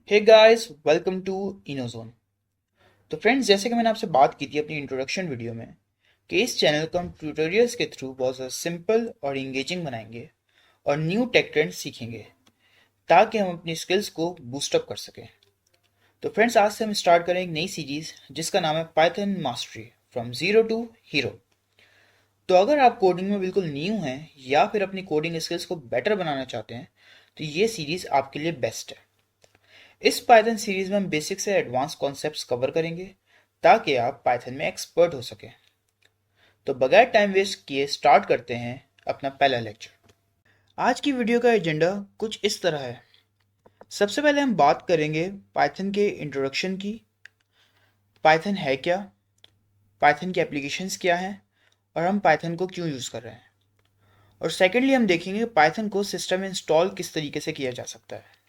Hey guys, welcome to Innozone. तो friends, जैसे कि मैंने आपसे बात की थी अपनी इंट्रोडक्शन वीडियो में कि इस चैनल को हम ट्यूटोरियल्स के थ्रू बहुत ज़्यादा सिंपल और इंगेजिंग बनाएंगे और न्यू टेक ट्रेंड्स सीखेंगे ताकि हम अपनी स्किल्स को बूस्टअप कर सकें। तो फ्रेंड्स, आज से हम स्टार्ट करें एक नई सीरीज़ जिसका नाम है Python mastery from zero to hero. तो अगर आप कोडिंग में बिल्कुल न्यू हैं या फिर अपनी कोडिंग स्किल्स को बेटर बनाना चाहते हैं तो ये सीरीज़ आपके लिए बेस्ट है। इस पाइथन सीरीज में हम बेसिक से एडवांस कॉन्सेप्ट्स कवर करेंगे ताकि आप पाइथन में एक्सपर्ट हो सकें। तो बगैर टाइम वेस्ट किए स्टार्ट करते हैं अपना पहला लेक्चर। आज की वीडियो का एजेंडा कुछ इस तरह है। सबसे पहले हम बात करेंगे पाइथन के इंट्रोडक्शन की। पाइथन है क्या, पाइथन की एप्लीकेशंस क्या हैं और हम पाइथन को क्यों यूज़ कर रहे हैं। और सेकेंडली हम देखेंगे पाइथन को सिस्टम में इंस्टॉल किस तरीके से किया जा सकता है।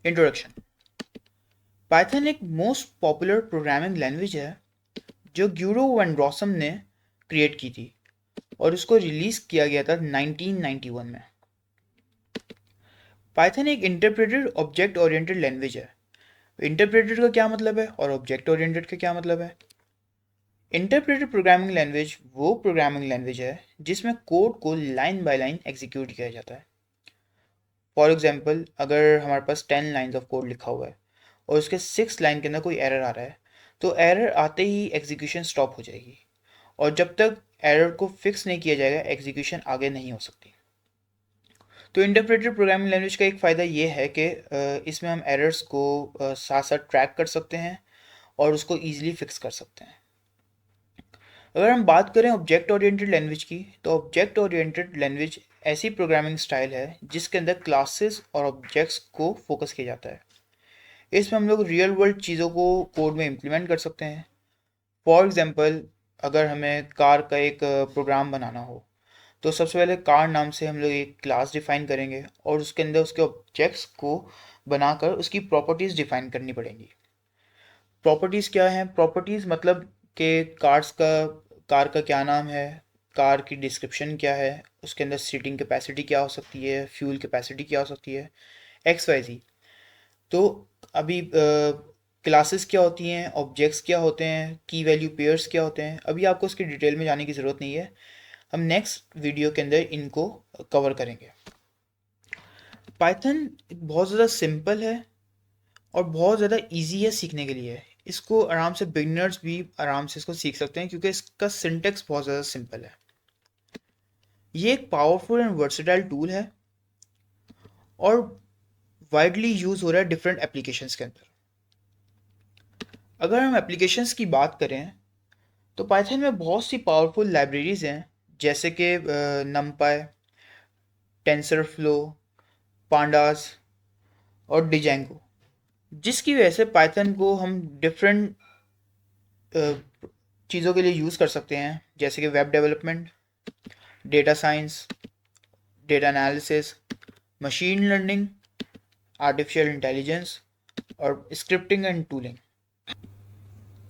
इंट्रोडक्शन। पाइथन एक मोस्ट पॉपुलर प्रोग्रामिंग लैंग्वेज है जो ग्यूरो वेंड्रोसम ने क्रिएट की थी और उसको रिलीज किया गया था 1991 में। पाइथन एक इंटरप्रेटेड ऑब्जेक्ट ओरिएंटेड लैंग्वेज है। इंटरप्रेटेड का क्या मतलब है और ऑब्जेक्ट ओरिएंटेड का क्या मतलब है? इंटरप्रेटेड प्रोग्रामिंग लैंग्वेज वो प्रोग्रामिंग लैंग्वेज है जिसमें कोड को लाइन बाय लाइन एग्जीक्यूट किया जाता है। फॉर एग्जांपल, अगर हमारे पास 10 लाइंस ऑफ कोड लिखा हुआ है और उसके 6 लाइन के अंदर कोई एरर आ रहा है तो एरर आते ही एग्जीक्यूशन स्टॉप हो जाएगी और जब तक एरर को फिक्स नहीं किया जाएगा एग्जीक्यूशन आगे नहीं हो सकती। तो इंटरप्रेटेड प्रोग्रामिंग लैंग्वेज का एक फ़ायदा ये है कि इसमें हम एरर्स को साथ साथ ट्रैक कर सकते हैं और उसको ईजिली फिक्स कर सकते हैं। अगर हम बात करें ऑब्जेक्ट ओरिएंटेड लैंग्वेज की, तो ऑब्जेक्ट ओरिएंटेड लैंग्वेज ऐसी प्रोग्रामिंग स्टाइल है जिसके अंदर क्लासेस और ऑब्जेक्ट्स को फोकस किया जाता है। इसमें हम लोग रियल वर्ल्ड चीज़ों को कोड में इम्प्लीमेंट कर सकते हैं। फॉर एग्जांपल, अगर हमें कार का एक प्रोग्राम बनाना हो तो सबसे पहले कार नाम से हम लोग एक क्लास डिफाइन करेंगे और उसके अंदर उसके ऑब्जेक्ट्स को बनाकर उसकी प्रॉपर्टीज़ डिफाइन करनी पड़ेंगी। प्रॉपर्टीज़ क्या हैं? प्रॉपर्टीज़ मतलब कि कार का क्या नाम है, कार की डिस्क्रिप्शन क्या है, उसके अंदर सीटिंग कैपेसिटी क्या हो सकती है, फ्यूल कैपेसिटी क्या हो सकती है, एक्स वाई जी। तो अभी क्लासेस क्या होती हैं, ऑब्जेक्ट्स क्या होते हैं, की वैल्यू पेयर्स क्या होते हैं, अभी आपको उसकी डिटेल में जाने की ज़रूरत नहीं है। हम नेक्स्ट वीडियो के अंदर इनको कवर करेंगे। पाइथन बहुत ज़्यादा सिंपल है और बहुत ज़्यादा इजी है सीखने के लिए। इसको आराम से बिगनर्स भी आराम से इसको सीख सकते हैं क्योंकि इसका सिंटेक्स बहुत ज़्यादा सिंपल है। ये एक पावरफुल एंड वर्सेटाइल टूल है और वाइडली यूज़ हो रहा है डिफरेंट एप्लीकेशंस के अंदर। अगर हम एप्लीकेशंस की बात करें तो पाइथन में बहुत सी पावरफुल लाइब्रेरीज हैं जैसे कि नमपाई, टेंसरफ्लो, पांडास और डिजेंगो, जिसकी वजह से पाइथन को हम डिफरेंट चीज़ों के लिए यूज़ कर सकते हैं जैसे कि web development, data science, data analysis, machine learning, artificial intelligence और स्क्रिप्टिंग एंड टूलिंग।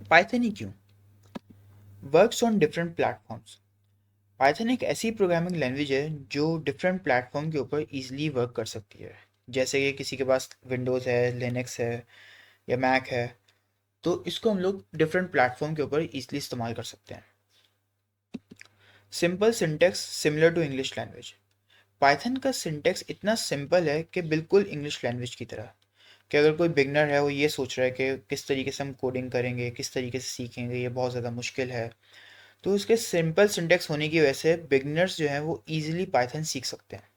पाइथन ही क्यों? Works on different platforms. Python एक ऐसी प्रोग्रामिंग लैंग्वेज है जो डिफरेंट प्लेटफॉर्म के ऊपर इजीली वर्क कर सकती है। जैसे कि किसी के पास विंडोज़ है, लिनक्स है या मैक है, तो इसको हम लोग डिफरेंट प्लेटफॉर्म के ऊपर इजीली इस्तेमाल कर सकते हैं। Simple syntax similar to English language. Python का सिंटेक्स इतना सिंपल है कि बिल्कुल इंग्लिश लैंग्वेज की तरह, कि अगर कोई बिगनर है वो ये सोच रहा है कि किस तरीके से हम कोडिंग करेंगे, किस तरीके से सीखेंगे, ये बहुत ज़्यादा मुश्किल है, तो इसके सिंपल सिंटेक्स होने की वजह से बिगनर्स जो हैं वो ईजिली पाइथन सीख सकते हैं।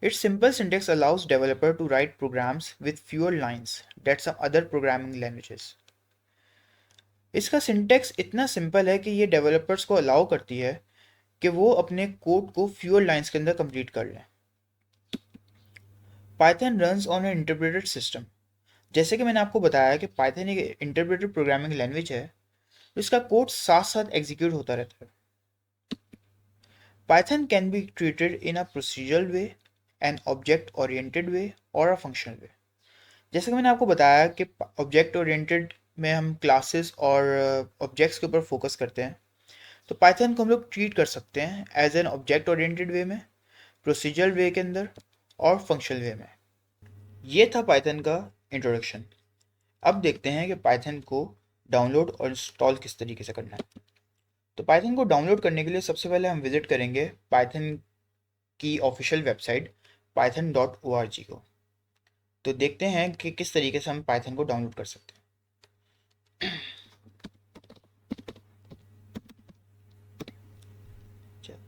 Its simple syntax allows developer to write programs with fewer lines than some other programming languages. इसका सिंटेक्स इतना सिंपल है कि ये डेवलपर्स को अलाउ करती है कि वो अपने कोड को फ्यूअर लाइंस के अंदर कंप्लीट कर लें। Python runs on an interpreted system. जैसे कि मैंने आपको बताया कि पाइथन एक इंटरप्रेटेड प्रोग्रामिंग लैंग्वेज है, तो इसका कोड साथ साथ एग्जीक्यूट होता रहता है। Python can be treated in a procedural way, an object oriented way और अ फंक्शनल वे। जैसे कि मैंने आपको बताया कि ऑब्जेक्ट ओरिएंटेड में हम क्लासेस और ऑब्जेक्ट्स के ऊपर फोकस करते हैं, तो पाइथन को हम लोग ट्रीट कर सकते हैं एज एन ऑब्जेक्ट ओरिएंटेड वे में, प्रोसीजरल वे के अंदर और फंक्शनल वे में। ये था पाइथन का इंट्रोडक्शन। अब देखते हैं कि पाइथन को डाउनलोड और इंस्टॉल किस तरीके से करना है। तो पाइथन को डाउनलोड करने के लिए सबसे पहले हम विजिट करेंगे पाइथन की ऑफिशियल वेबसाइट python.org को। तो देखते हैं कि किस तरीके से हम पाइथन को डाउनलोड कर सकते हैं।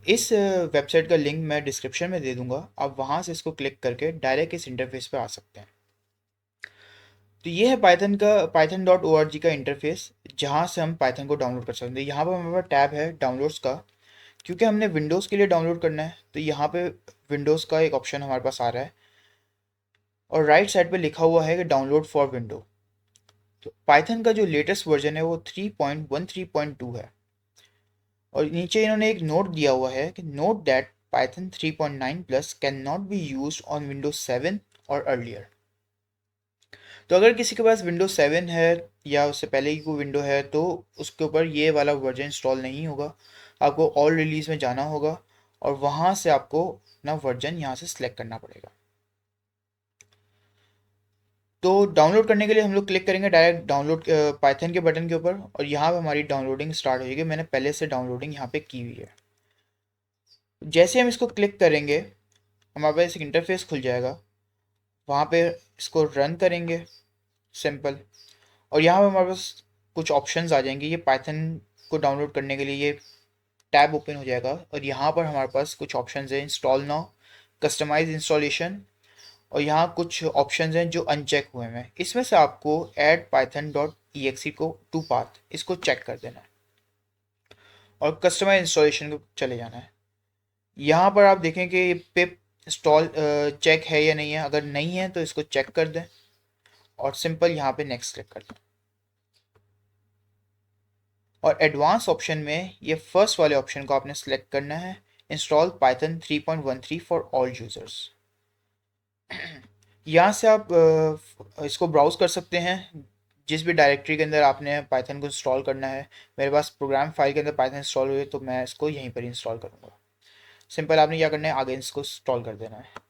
इस वेबसाइट का लिंक मैं डिस्क्रिप्शन में दे दूंगा, आप वहां से इसको क्लिक करके डायरेक्ट इस इंटरफेस पे आ सकते हैं। तो ये है python.org का इंटरफेस, जहाँ से हम पाइथन को डाउनलोड कर सकते हैं। यहाँ पर हमारे पास टैब है डाउनलोड्स का, क्योंकि हमने विंडोज़ के लिए डाउनलोड करना है तो यहाँ पे विंडोज़ का एक ऑप्शन हमारे पास आ रहा है और राइट साइड पे लिखा हुआ है कि डाउनलोड फॉर विंडो। तो पाइथन का जो लेटेस्ट वर्जन है वो 3.13.2 है और नीचे इन्होंने एक नोट दिया हुआ है कि note that Python 3.9 plus can not be used on Windows 7 और अर्लियर। तो अगर किसी के पास विंडोज 7 है या उससे पहले की कोई विंडो है तो उसके ऊपर ये वाला वर्जन इंस्टॉल नहीं होगा। आपको ऑल रिलीज में जाना होगा और वहाँ से आपको अपना वर्जन यहाँ से सिलेक्ट करना पड़ेगा। तो डाउनलोड करने के लिए हम लोग क्लिक करेंगे डायरेक्ट डाउनलोड पाइथन के बटन के ऊपर और यहाँ पे हमारी डाउनलोडिंग स्टार्ट हो जाएगी। मैंने पहले से डाउनलोडिंग यहाँ पे की हुई है। जैसे हम इसको क्लिक करेंगे हमारे पास एक इंटरफेस खुल जाएगा, वहाँ पे इसको रन करेंगे सिंपल और यहाँ पे हमारे पास कुछ ऑप्शंस आ जाएंगे। ये पाइथन को डाउनलोड करने के लिए ये टैब ओपन हो जाएगा और यहाँ पर हमारे पास कुछ ऑप्शंस हैं, इंस्टॉल नाउ, कस्टमाइज इंस्टॉलेशन और यहाँ कुछ ऑप्शंस हैं जो अनचेक हुए हैं। इसमें से आपको ऐड python.exe को टू पाथ इसको चेक कर देना है और कस्टमाइज इंस्टॉलेशन को चले जाना है। यहाँ पर आप देखें कि ये पिप इंस्टॉल चेक है या नहीं है। अगर नहीं है तो इसको चेक कर दें और सिंपल यहाँ पे नेक्स्ट क्लिक कर दें। और एडवांस ऑप्शन में ये फर्स्ट वाले ऑप्शन को आपने सेलेक्ट करना है, install Python 3.13 for all users. यहाँ से आप इसको ब्राउज कर सकते हैं जिस भी डायरेक्टरी के अंदर आपने पाइथन को इंस्टॉल करना है। मेरे पास प्रोग्राम फाइल के अंदर पाइथन इंस्टॉल हुई है तो मैं इसको यहीं पर इंस्टॉल करूँगा। सिंपल आपने क्या करना है, आगे इसको इंस्टॉल कर देना है।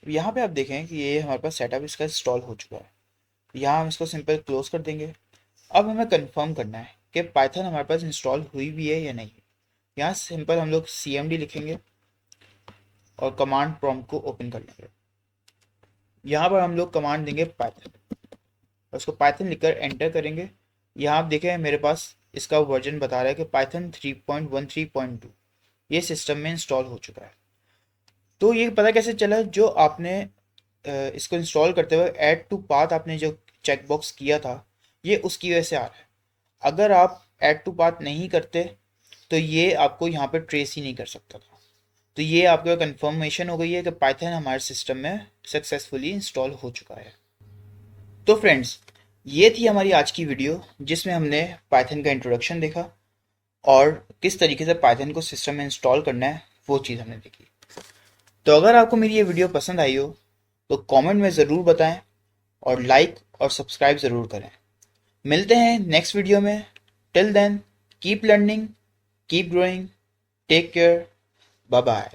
यहाँ पे आप देखें कि ये हमारे पास सेटअप इसका इंस्टॉल हो चुका है। यहाँ हम इसको सिंपल क्लोज कर देंगे। अब हमें कंफर्म करना है कि पाइथन हमारे पास इंस्टॉल हुई भी है या नहीं। यहाँ सिंपल हम लोग cmd लिखेंगे और कमांड प्रॉम्प्ट को ओपन कर लेंगे। यहाँ पर हम लोग कमांड देंगे पाइथन और उसको पाइथन लिखकर एंटर करेंगे। यहाँ आप देखें मेरे पास इसका वर्जन बता रहा है कि पाइथन 3.13.2 ये सिस्टम में इंस्टॉल हो चुका है। तो ये पता कैसे चला, जो आपने इसको इंस्टॉल करते हुए ऐड टू पाथ आपने जो चेकबॉक्स किया था ये उसकी वजह से आ रहा है। अगर आप ऐड टू पाथ नहीं करते तो ये आपको यहाँ पे ट्रेस ही नहीं कर सकता था। तो ये आपको कंफर्मेशन हो गई है कि पाइथन हमारे सिस्टम में सक्सेसफुली इंस्टॉल हो चुका है। तो फ्रेंड्स, ये थी हमारी आज की वीडियो जिसमें हमने पाइथन का इंट्रोडक्शन देखा और किस तरीके से पाइथन को सिस्टम में इंस्टॉल करना है वो चीज़ हमने देखी। तो अगर आपको मेरी ये वीडियो पसंद आई हो तो कमेंट में ज़रूर बताएं और लाइक और सब्सक्राइब ज़रूर करें। मिलते हैं नेक्स्ट वीडियो में। Till then keep learning, keep growing, take care, bye bye.